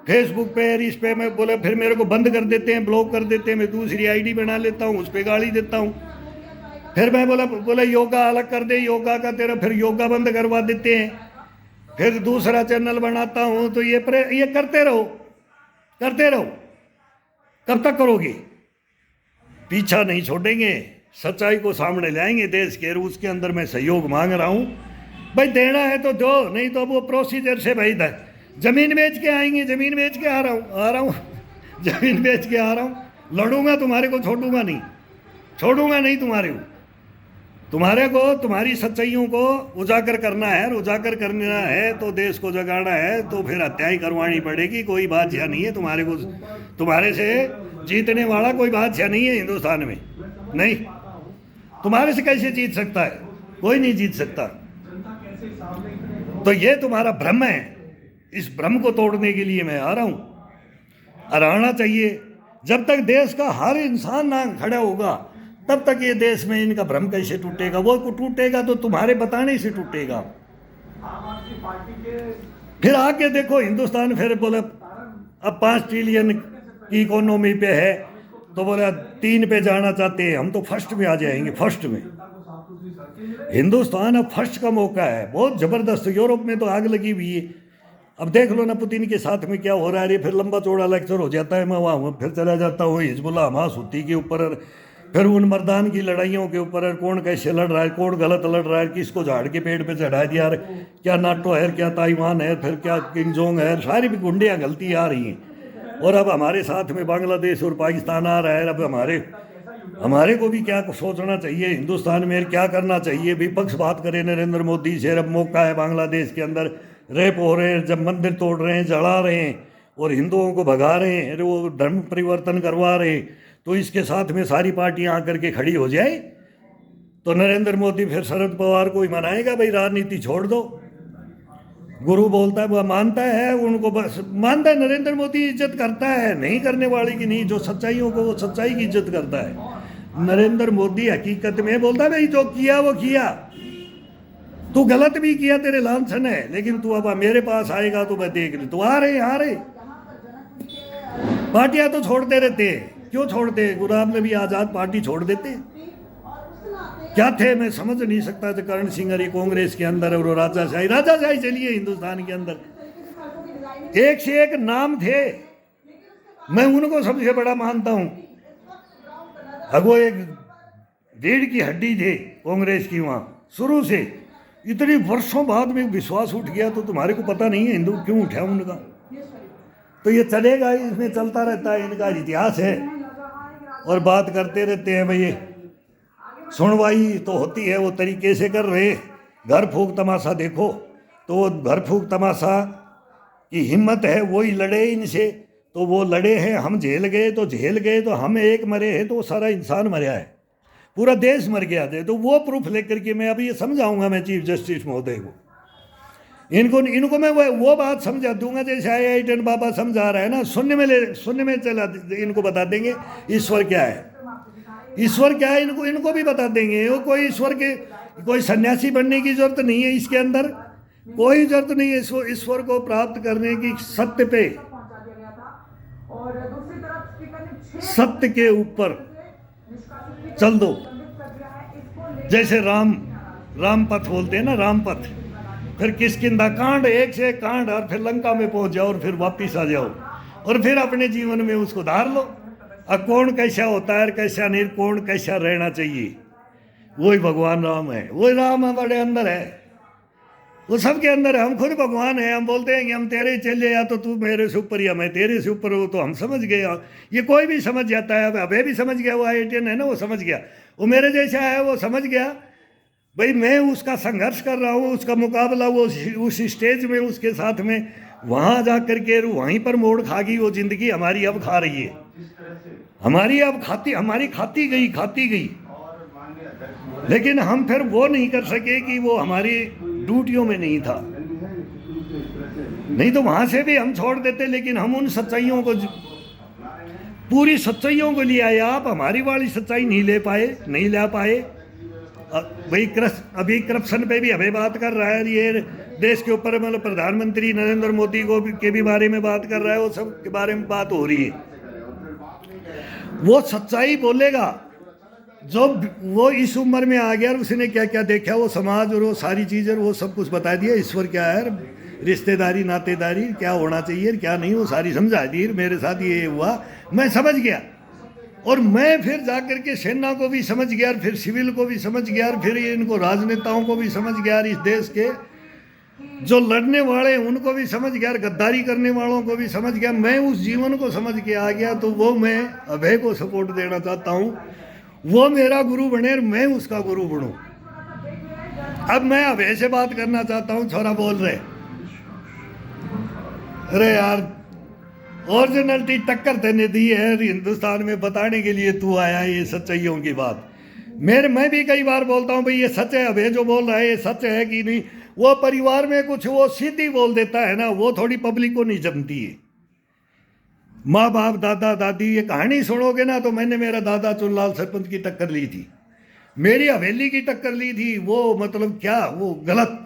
फेसबुक पे और इस पे। मैं बोला फिर मेरे को बंद कर देते हैं, ब्लॉक कर देते हैं, मैं दूसरी आईडी बना लेता हूँ, उस पर गाली देता हूँ। फिर मैं बोला योगा अलग कर दे, योगा का तेरा फिर योगा बंद करवा देते हैं, फिर दूसरा चैनल बनाता हूँ। तो ये करते रहो, करते रहो, कब तक करोगे? पीछा नहीं छोड़ेंगे, सच्चाई को सामने लाएंगे देश के। उसके अंदर मैं सहयोग मांग रहा हूँ, भाई देना है तो दो, नहीं तो वो प्रोसीजर से भाई जमीन बेच के आएंगे, जमीन बेच के आ रहा हूँ जमीन बेच के आ रहा हूँ, लड़ूंगा, तुम्हारे को छोड़ूंगा नहीं, छोड़ूंगा नहीं तुम्हारे को तुम्हारी सच्चाइयों को उजागर करना है, उजागर करना है तो देश को जगाना है, तो फिर हत्याएं करवानी पड़ेगी। कोई बादशाह नहीं है तुम्हारे को, तुम्हारे से जीतने वाला कोई बादशाह नहीं है हिंदुस्तान में, नहीं। तुम्हारे से कैसे जीत सकता है? कोई नहीं जीत सकता। तो ये तुम्हारा भ्रम है, इस भ्रम को तोड़ने के लिए मैं आ रहा हूँ और आना चाहिए। जब तक देश का हर इंसान ना खड़ा होगा तब तक ये देश में इनका भ्रम कैसे टूटेगा? वो टूटेगा तो तुम्हारे बताने से टूटेगा। फिर आके देखो हिंदुस्तान फिर बोले अब 5 ट्रिलियन की इकोनॉमी पे है, तो बोला 3 पे जाना चाहते हैं हम, तो फर्स्ट में आ जाएंगे, फर्स्ट में। हिंदुस्तान अब फर्स्ट का मौका है, बहुत जबरदस्त। यूरोप में तो आग लगी हुई है। अब देख लो ना पुतिन के साथ में क्या हो रहा है। फिर लंबा चौड़ा लेक्चर हो जाता है, मैं वहाँ फिर चला जाता हूँ हिजबुल्लाह हमास हुती के ऊपर, फिर उन मर्दान की लड़ाइयों के ऊपर, कौन कैसे लड़ रहा है, कौन गलत लड़ रहा है, किसको झाड़ के पेड़ पे चढ़ा दिया, क्या नाटो है, क्या ताइवान है, फिर क्या किंग जोंग है, सारी भी गुंडियाँ गलती आ रही हैं। और अब हमारे साथ में बांग्लादेश और पाकिस्तान आ रहा है। अब हमारे को भी क्या सोचना चाहिए, हिंदुस्तान में क्या करना चाहिए। विपक्ष बात करे नरेंद्र मोदी से, अब मौका है बांग्लादेश के अंदर रेप हो रहे हैं, जब मंदिर तोड़ रहे हैं, जला रहे हैं और हिंदुओं को भगा रहे हैं, वो धर्म परिवर्तन करवा रहे हैं, तो इसके साथ में सारी पार्टियां आकर के खड़ी हो जाए तो नरेंद्र मोदी फिर शरद पवार को ही मनाएगा, भाई राजनीति छोड़ दो। गुरु बोलता है, वह मानता है, उनको बस मानता है। नरेंद्र मोदी इज्जत करता है, नहीं करने वाले की नहीं, जो सच्चाइयों को वो सच्चाई की इज्जत करता है। नरेंद्र मोदी हकीकत में बोलता है, भाई जो किया वो किया, तू गलत भी किया, तेरे लांछन है, लेकिन तू अब मेरे पास आएगा तो मैं देख ली। तो आ रहे पार्टियां तो छोड़ते रहते हैं, क्यों छोड़ते? गुलाम नबी आजाद पार्टी छोड़ देते क्या थे? मैं समझ नहीं सकता। जो करण सिंह हरी कांग्रेस के अंदर और राजाशाही चलिए हिंदुस्तान के अंदर एक से एक नाम थे, मैं उनको सबसे बड़ा मानता हूं। अगो एक रीढ़ की हड्डी थे कांग्रेस की, वहां शुरू से इतनी वर्षों बाद में विश्वास उठ गया, तो तुम्हारे को पता नहीं है हिंदू क्यों उठा उनका। तो ये चलेगा, इसमें चलता रहता है, इनका इतिहास है। और बात करते रहते हैं भाई, सुनवाई तो होती है, वो तरीके से कर रहे। घर फूंक तमाशा देखो, तो घर फूंक तमाशा की हिम्मत है, वही लड़े इनसे, तो वो लड़े हैं, हम झेल गए तो झेल गए, तो हम एक मरे हैं तो सारा इंसान मरा है, पूरा देश मर गया थे। तो वो प्रूफ लेकर के मैं अभी ये समझाऊंगा मैं चीफ जस्टिस महोदय को, इनको मैं वो बात समझा दूंगा जैसे आई बाबा समझा रहा है ना, सुनने में चला इनको बता देंगे ईश्वर क्या है, ईश्वर क्या है, इनको भी बता देंगे। वो कोई ईश्वर के कोई सन्यासी बनने की जरूरत नहीं है, इसके अंदर कोई जरूरत नहीं है ईश्वर को प्राप्त करने की। सत्य पे, सत्य के ऊपर चल दो, जैसे राम पथ बोलते हैं ना, राम पथ। फिर किष्किंधा कांड, एक से एक कांड, और फिर लंका में पहुंच जाओ और फिर वापिस आ जाओ और फिर अपने जीवन में उसको धार लो। अब कौन कैसा होता है कैसा नहीं, कौन कैसा रहना चाहिए, वही भगवान राम है। वही राम हमारे अंदर है, वो सबके अंदर है। हम खुद भगवान है। हम बोलते हैं कि हम तेरे चले, या तो तू मेरे से ऊपर या मैं तेरे से ऊपर हो, तो हम समझ गए। ये कोई भी समझ जाता है। अबे भी समझ गया, वो आई है ना, वो समझ गया, वो मेरे जैसा है, वो समझ गया भाई मैं उसका संघर्ष कर रहा हूँ, उसका मुकाबला वो उस स्टेज में उसके साथ में वहाँ जा कर के वहीं पर मोड़ खा गई वो जिंदगी हमारी, अब खा रही है हमारी, अब खाती गई। लेकिन हम फिर वो नहीं कर सके कि वो हमारी ड्यूटियों में नहीं था, नहीं तो वहां से भी हम छोड़ देते। लेकिन हम उन सच्चाइयों को, पूरी सच्चाइयों को ले आए। आप हमारी वाली सच्चाई नहीं ला पाए। भाई अभी करप्शन पे भी हमें बात कर रहा है, ये देश के ऊपर मतलब प्रधानमंत्री नरेंद्र मोदी के भी बारे में बात कर रहा है, वो सब के बारे में बात हो रही है। वो सच्चाई बोलेगा जो वो इस उम्र में आ गया और उसने क्या क्या देखा, वो समाज और वो सारी चीज़ें वो सब कुछ बता दिया। ईश्वर क्या है, रिश्तेदारी नातेदारी क्या होना चाहिए क्या नहीं, वो सारी समझा दी। मेरे साथ ये हुआ, मैं समझ गया। और मैं फिर जाकर के सेना को भी समझ गया, और फिर सिविल को भी समझ गया, और फिर इनको राजनेताओं को भी समझ गया, और इस देश के जो लड़ने वाले हैं उनको भी समझ गया, और गद्दारी करने वालों को भी समझ गया। मैं उस जीवन को समझ के आ गया। तो वो मैं अभय को सपोर्ट देना चाहता हूँ, वो मेरा गुरु बने और मैं उसका गुरु बनूं। अब मैं अभय से बात करना चाहता हूँ। छोरा बोल रहे, अरे यार ओरिजिनलिटी टक्कर देने दी है हिंदुस्तान में, बताने के लिए तू आया ये सच्चाइयों की बात। मैं भी कई बार बोलता हूँ भाई ये सच है, अभय जो बोल रहा है ये सच है कि नहीं। वो परिवार में कुछ वो सीधी बोल देता है ना, वो थोड़ी पब्लिक को नहीं जमती है। माँ बाप दादा दादी ये कहानी सुनोगे ना, तो मैंने मेरा दादा चुनलाल सरपंच की टक्कर ली थी, मेरी हवेली की टक्कर ली थी। वो मतलब क्या, वो गलत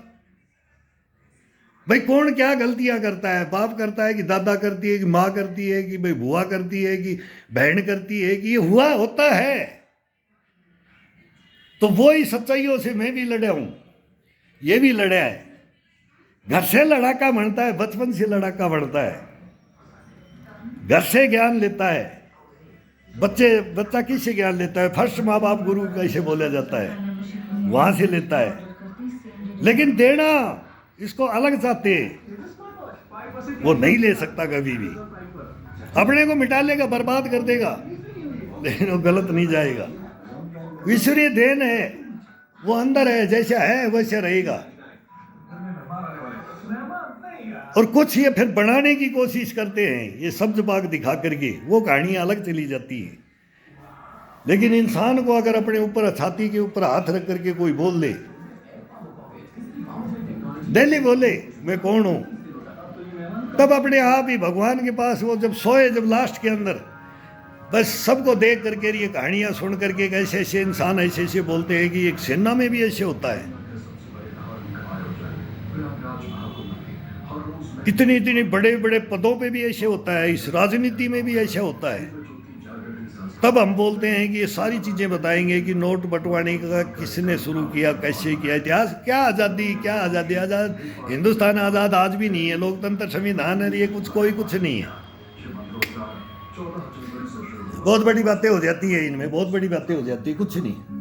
भाई कौन क्या गलतियां करता है, बाप करता है कि दादा करती है कि माँ करती है कि भाई बुआ करती है कि बहन करती है, कि ये हुआ होता है। तो वो ही सच्चाइयों से मैं भी लड़ा हूं, ये भी लड़ा है। घर से लड़ाका बनता है, बचपन से लड़ाका बढ़ता है, घर से ज्ञान लेता है। बच्चा किससे ज्ञान लेता है? फर्स्ट माँ बाप गुरु कैसे बोला जाता है, वहां से लेता है। लेकिन देना इसको अलग चाहते, वो नहीं ले सकता कभी भी। अपने को मिटा लेगा, बर्बाद कर देगा, लेकिन वो गलत नहीं जाएगा। ईश्वरीय देन है, वो अंदर है, जैसा है वैसे रहेगा। और कुछ ये फिर बनाने की कोशिश करते हैं, ये शब्द बाग दिखा करके, वो कहानियां अलग चली जाती है। लेकिन इंसान को अगर अपने ऊपर, छाती के ऊपर हाथ रख करके कोई बोल दे, डेली बोले मैं कौन हूं, तब अपने आप ही भगवान के पास वो जब सोए, जब लास्ट के अंदर, बस सबको देख करके ये कहानियां सुन करके ऐसे ऐसे इंसान ऐसे ऐसे बोलते हैं कि एक सेना में भी ऐसे होता है, इतनी इतनी बड़े बड़े पदों पे भी ऐसे होता है, इस राजनीति में भी ऐसा होता है। तब हम बोलते हैं कि ये सारी चीजें बताएंगे कि नोट बंटवाने का किसने शुरू किया, कैसे किया, इतिहास, क्या आज़ादी, क्या आज़ादी, आज़ाद हिंदुस्तान आज़ाद आज भी नहीं है, लोकतंत्र संविधान है, ये कुछ नहीं है। बहुत बड़ी बातें हो जाती है इनमें, बहुत बड़ी बातें हो जाती है, कुछ नहीं।